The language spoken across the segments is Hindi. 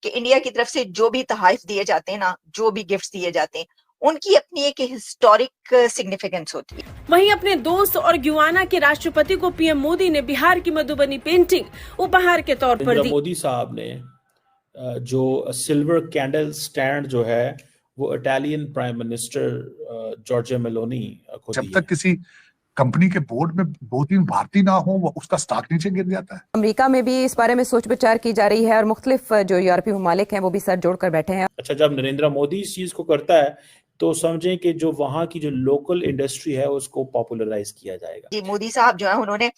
कि इंडिया की तरफ से जो भी तोहफे दिए जाते हैं ना, जो भी गिफ्ट्स दिए जाते हैं, उनकी अपनी एक हिस्टोरिक सिग्निफिकेंस होती है। वहीं अपने दोस्त और गुयाना के राष्ट्रपति को पीएम मोदी ने बिहार की मधुबनी पेंटिंग उपहार के तौर पर दी। मोदी साहब ने जो सिल्वर कैंडल स्टैंड जो है वो Italian prime minister Giorgia Meloni को जब तक किसी कंपनी के बोर्ड में 2-3 भारतीय ना हो, वो उसका स्टॉक नीचे गिर जाता है। अमेरिका में भी इस बारे में सोच विचार की जा रही है और मुख्तलिफ जो यूरोपीय ममालिक हैं वो भी सर जोड़कर बैठे हैं। अच्छा, जब नरेंद्र मोदी इस चीज को करता है तो समझें कि जो वहां की जो लोकल इंडस्ट्री है उसको पॉपुलराइज किया जाएगा। जी, मोदी साहब जो है उन्होंने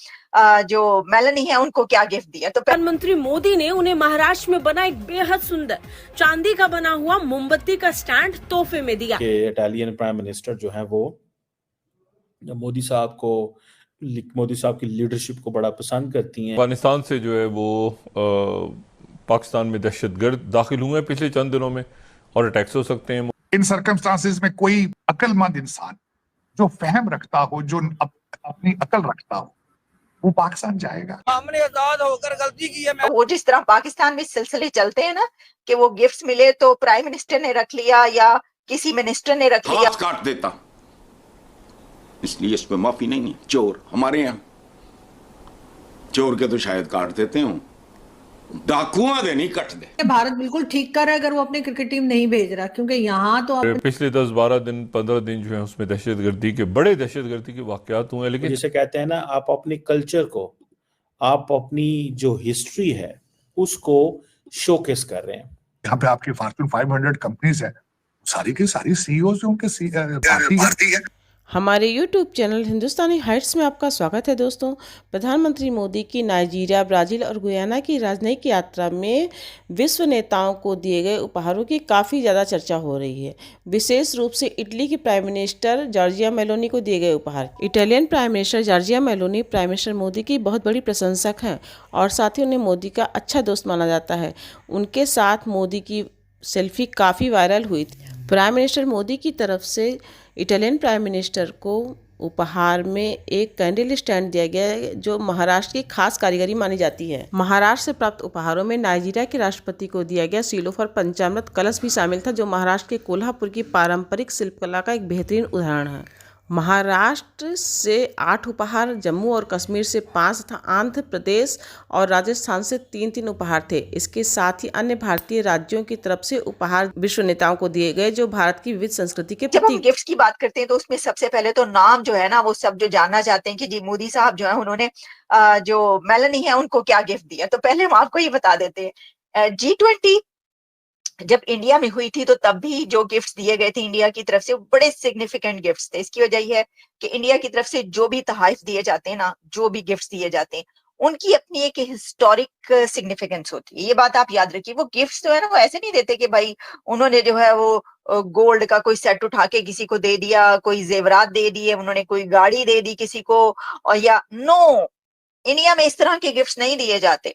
जो मेलानी है उनको क्या गिफ्ट दिया, तो प्रधानमंत्री मोदी ने उन्हें महाराष्ट्र में बना एक बेहद सुंदर चांदी का बना हुआ मोमबत्ती का स्टैंड तोहफे में दिया। इटालियन प्राइम मिनिस्टर जो है वो मोदी साहब की लीडरशिप को बड़ा पसंद करती हैं। अफगानिस्तान से जो है वो पाकिस्तान में दहशतगर्द दाखिल हुए हैं पिछले चंद दिनों में और अटैक्स हो सकते हैं। इन सर्कमस्टांसेस में कोई अक्लमंद इंसान जो फहम रखता हो, जो अपनी अकल रखता हो, वो पाकिस्तान जाएगा। हमने आजाद होकर गलती की है। वो जिस तरह पाकिस्तान में सिलसिले चलते हैं ना कि वो गिफ्ट्स मिले तो प्राइम मिनिस्टर ने रख लिया या किसी मिनिस्टर ने रख लिया, हाथ काट देता, इसलिए इसमें माफी नहीं है। चोर हमारे यहाँ, चोर के तो शायद काट देते हो, डाकुआ दे नहीं कट दे। भारत बिल्कुल ठीक कर रहा है अगर वो अपनी क्रिकेट टीम नहीं भेज रहा, क्योंकि यहाँ तो पिछले 10-12 दिन 15 दिन जो है उसमें बड़े दहशतगर्दी के वाकयात हुए हैं। लेकिन जैसे कहते हैं ना, आप अपने कल्चर को, आप अपनी जो हिस्ट्री है उसको शोकेस कर रहे हैं। यहाँ पे आपकी फॉर्च्यून 500 कंपनीज है, सारी की सारी सीईओ जो उनके भारतीय है। हमारे YouTube चैनल हिंदुस्तानी हाइट्स में आपका स्वागत है। दोस्तों, प्रधानमंत्री मोदी की नाइजीरिया, ब्राजील और गुयाना की राजनयिक यात्रा में विश्व नेताओं को दिए गए उपहारों की काफ़ी ज़्यादा चर्चा हो रही है। विशेष रूप से इटली की प्राइम मिनिस्टर जॉर्जिया मेलोनी को दिए गए उपहार। Italian prime minister Georgia Meloni prime minister Modi की बहुत बड़ी प्रशंसक हैं और साथ ही उन्हें मोदी का अच्छा दोस्त माना जाता है। उनके साथ मोदी की सेल्फी काफ़ी वायरल हुई थी। प्राइम मिनिस्टर मोदी की तरफ से इटालियन प्राइम मिनिस्टर को उपहार में एक कैंडल स्टैंड दिया गया है जो महाराष्ट्र की खास कारीगरी मानी जाती है। महाराष्ट्र से प्राप्त उपहारों में नाइजीरिया के राष्ट्रपति को दिया गया सिल्वर पंचामृत कलश भी शामिल था, जो महाराष्ट्र के कोल्हापुर की पारंपरिक शिल्पकला का एक बेहतरीन उदाहरण है। महाराष्ट्र से 8 उपहार, जम्मू और कश्मीर से 5 तथा आंध्र प्रदेश और राजस्थान से 3-3 उपहार थे। इसके साथ ही अन्य भारतीय राज्यों की तरफ से उपहार विश्व नेताओं को दिए गए जो भारत की विविध संस्कृति के जब हम गिफ्ट्स की बात करते हैं तो उसमें सबसे पहले तो नाम जो है ना वो सब जो जानना चाहते हैं कि जी मोदी साहब जो है उन्होंने जो मेलानी है उनको क्या गिफ्ट दिया, तो पहले हम आपको ये बता देते हैं। G20 जब इंडिया में हुई थी तो तब भी जो गिफ्ट्स दिए गए थे इंडिया की तरफ से बड़े सिग्निफिकेंट गिफ्ट्स थे। इसकी वजह यह है कि इंडिया की तरफ से जो भी तोहफे दिए जाते हैं ना, जो भी गिफ्ट्स दिए जाते हैं, उनकी अपनी एक हिस्टोरिक सिग्निफिकेंस होती है। ये बात आप याद रखिए। वो गिफ्ट्स जो है ना वो ऐसे नहीं देते कि भाई उन्होंने जो है वो गोल्ड का कोई सेट उठा के किसी को दे दिया, कोई जेवरात दे दिए, उन्होंने कोई गाड़ी दे दी किसी को, और या नो, इंडिया में इस तरह के गिफ्ट्स नहीं दिए जाते।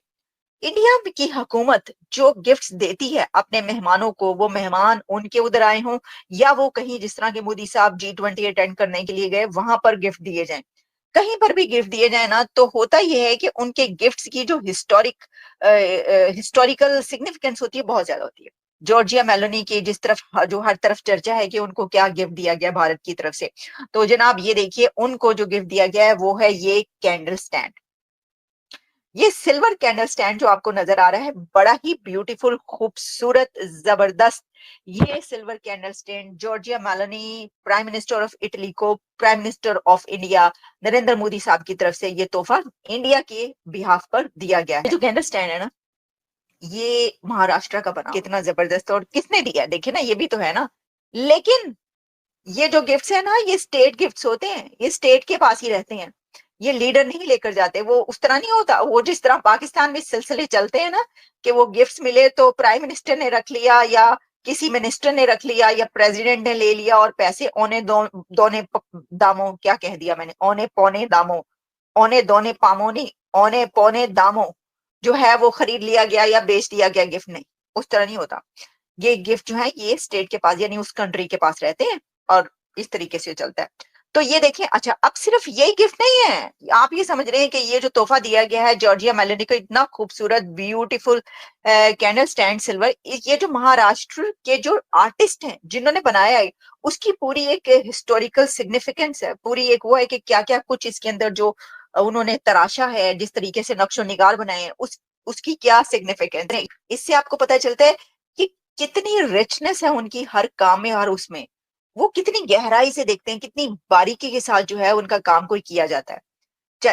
इंडिया की हुकूमत जो गिफ्ट्स देती है अपने मेहमानों को, वो मेहमान उनके उधर आए हों या वो कहीं जिस तरह के मोदी साहब G20 अटेंड करने के लिए गए वहां पर गिफ्ट दिए जाएं, कहीं पर भी गिफ्ट दिए जाए ना, तो होता यह है कि उनके गिफ्ट्स की जो हिस्टोरिकल सिग्निफिकेंस होती है बहुत ज्यादा होती है। जॉर्जिया मेलोनी की जो हर तरफ चर्चा है कि उनको क्या गिफ्ट दिया गया भारत की तरफ से, तो जनाब ये देखिए उनको जो गिफ्ट दिया गया है वो है ये कैंडल स्टैंड। ये सिल्वर कैंडल स्टैंड जो आपको नजर आ रहा है बड़ा ही ब्यूटीफुल, खूबसूरत, जबरदस्त। ये silver candle stand Georgia Meloni prime minister of Italy को prime minister of India Narendra Modi साहब की तरफ से ये तोहफा इंडिया के बिहाफ पर दिया गया है। जो कैंडल स्टैंड है ना ये महाराष्ट्र का बना, कितना जबरदस्त, और किसने दिया देखिए ना, ये भी तो है ना। लेकिन ये जो गिफ्ट्स है ना ये स्टेट गिफ्ट्स होते हैं, ये स्टेट के पास ही रहते हैं, ये लीडर नहीं लेकर जाते। वो उस तरह नहीं होता, वो जिस तरह पाकिस्तान में सिलसिले चलते हैं ना कि वो गिफ्ट्स मिले तो प्राइम मिनिस्टर ने रख लिया या किसी मिनिस्टर ने रख लिया या प्रेसिडेंट ने ले लिया और पैसे औने दोने दामों, क्या कह दिया मैंने, औने पौने दामों, औने दोने पामों नहीं, औने पौने दामों जो है वो खरीद लिया गया या बेच दिया गया। गिफ्ट नहीं, उस तरह नहीं होता। ये गिफ्ट जो है ये स्टेट के पास यानी उस कंट्री के पास रहते हैं और इस तरीके से चलता है। तो ये देखें, अच्छा अब सिर्फ यही गिफ्ट नहीं है, आप ये समझ रहे हैं कि ये जो तोहफा दिया गया है जॉर्जिया मेलोनी को, इतना खूबसूरत ब्यूटीफुल कैंडल स्टैंड सिल्वर, ये जो महाराष्ट्र के जो आर्टिस्ट हैं जिन्होंने बनाया है, उसकी पूरी एक हिस्टोरिकल सिग्निफिकेंस है, पूरी एक वो है कि क्या क्या कुछ इसके अंदर जो उन्होंने तराशा है, जिस तरीके से नक्शो निगार बनाए हैं, उसकी क्या सिग्निफिकेंस है। इससे आपको पता चलता है कि कितनी रिचनेस है उनकी हर काम में, और उसमें वो कितनी गहराई से देखते हैं, कितनी बारीकी के साथ जो है उनका काम कोई किया जाता है।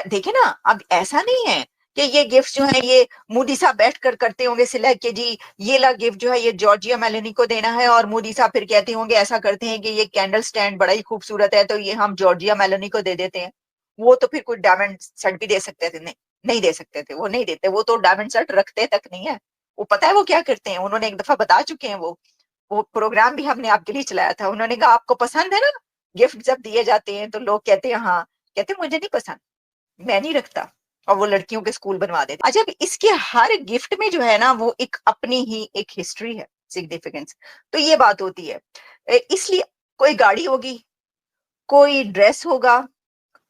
देखे ना, अब ऐसा नहीं है कि ये गिफ्ट जो है ये मोदी साहब बैठ कर करते होंगे सिलेक्ट के जी ये ला गिफ्ट जो है ये जॉर्जिया मेलोनी को देना है, और मोदी साहब फिर कहते होंगे ऐसा करते हैं कि ये कैंडल स्टैंड बड़ा ही खूबसूरत है तो ये हम जॉर्जिया मेलोनी को दे देते हैं। वो तो फिर कोई डायमंड सेट भी दे सकते थे, नहीं दे सकते थे, वो नहीं देते, वो तो डायमंड सेट रखते तक नहीं है। वो पता है वो क्या करते हैं, उन्होंने एक दफा बता चुके हैं, वो प्रोग्राम भी हमने आपके लिए चलाया था। उन्होंने कहा आपको पसंद है ना गिफ्ट जब दिए जाते हैं तो लोग कहते हैं हाँ, कहते मुझे नहीं पसंद, मैं नहीं रखता, और वो लड़कियों के स्कूल बनवा देते। अच्छा, इसके हर गिफ्ट में जो है ना वो एक अपनी ही एक हिस्ट्री है, सिग्निफिकेंस। तो ये बात होती है, इसलिए कोई गाड़ी होगी, कोई ड्रेस होगा,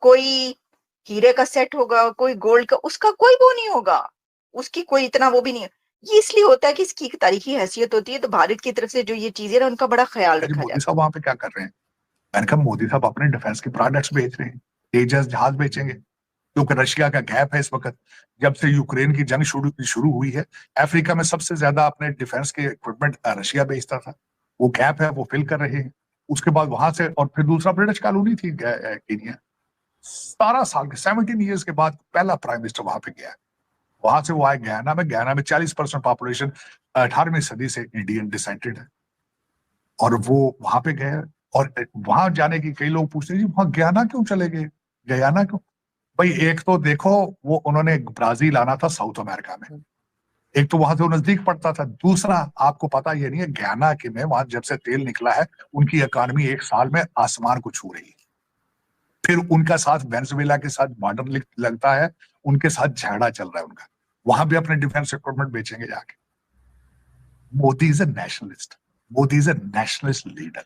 कोई हीरे का सेट होगा, कोई गोल्ड का, उसका कोई वो नहीं होगा, उसकी कोई इतना वो भी नहीं है। ये इसलिए होता है कि इसकी एक तारीखी हैसियत होती है, तो भारत की तरफ से जो ये चीजें ना उनका बड़ा ख्याल रखा जाता है। मोदी साहब वहां पे क्या कर रहे हैं? मैंने कहा मोदी साहब अपने डिफेंस के प्रोडक्ट्स बेच रहे हैं, तेजस जहाज बेचेंगे, क्योंकि रशिया का गैप है इस वक्त। जब से यूक्रेन की जंग शुरू हुई है, अफ्रीका में सबसे ज्यादा अपने डिफेंस के इक्विपमेंट रशिया बेचता था, वो गैप है, वो फिल कर रहे हैं। उसके बाद वहां से, और फिर दूसरा ब्रिटिश कॉलोनी थी केनिया, 17 साल के 17 ईयर्स के बाद पहला प्राइम मिनिस्टर वहां पे गया। वहां से वो आए गयाना में 40% पॉपुलेशन 18वीं सदी से इंडियन डिसेंटेड है, और वो वहां पे गए। और वहां जाने की कई लोग पूछते हैं जी वहां गयाना क्यों चले गए, गयाना क्यों? भाई एक तो देखो, वो उन्होंने ब्राजील आना था साउथ अमेरिका में, एक तो वहां से वो नजदीक पड़ता था, दूसरा आपको पता ये नहीं है गयाना के में वहां जब से तेल निकला है उनकी इकॉनमी एक साल में आसमान को छू रही है। फिर उनका साथ वेनेजुएला के साथ बॉर्डर लगता है, उनके साथ झगड़ा चल रहा है उनका, वहां भी अपने डिफेंस इक्विपमेंट बेचेंगे जाके। Modi is a nationalist, Modi is a nationalist leader.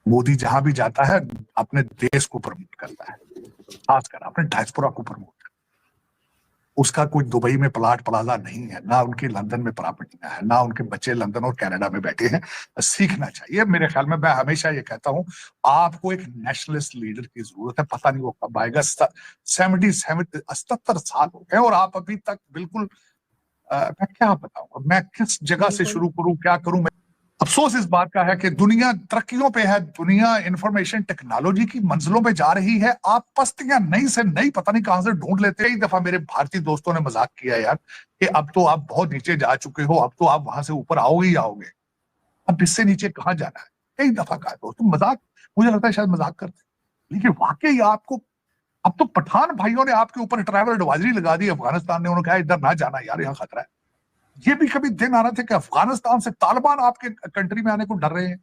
Modi जहां भी जाता है अपने देश को प्रमोट करता है, खासकर अपने डायस्पोरा को प्रमोट करता है। उसका कोई दुबई में प्लाट प्लाजा नहीं है, ना उनकी लंदन में प्रॉपर्टी है, ना उनके बच्चे लंदन और कनाडा में बैठे हैं। सीखना चाहिए मेरे ख्याल में। मैं हमेशा ये कहता हूं आपको एक नेशनलिस्ट लीडर की जरूरत है, पता नहीं वो कब आएगा। 77 साल हो गए और आप अभी तक बिल्कुल मैं क्या बताऊं, मैं किस जगह से शुरू करूं, क्या करूं। अफसोस इस बात का है कि दुनिया तरक्कियों पे है, दुनिया इंफॉर्मेशन टेक्नोलॉजी की मंजिलों पे जा रही है, आप पस्तियां नई से नई पता नहीं कहां से ढूंढ लेते हैं। एक दफा मेरे भारतीय दोस्तों ने मजाक किया यार कि अब तो आप बहुत नीचे जा चुके हो, अब तो आप वहां से ऊपर आओगे ही आओगे, अब इससे नीचे कहां जाना है। कई दफा कहा दोस्तों, मजाक, मुझे लगता है शायद मजाक करते, लेकिन वाकई आपको अब तो पठान भाइयों ने आपके ऊपर ट्रैवल एडवाइजरी लगा दी अफगानिस्तान ने, उन्होंने कहा इधर ना जाना यार, यहाँ खतरा है। ये भी कभी दिन आ रहे थे कि अफगानिस्तान से तालिबान आपके कंट्री में आने को डर रहे हैं।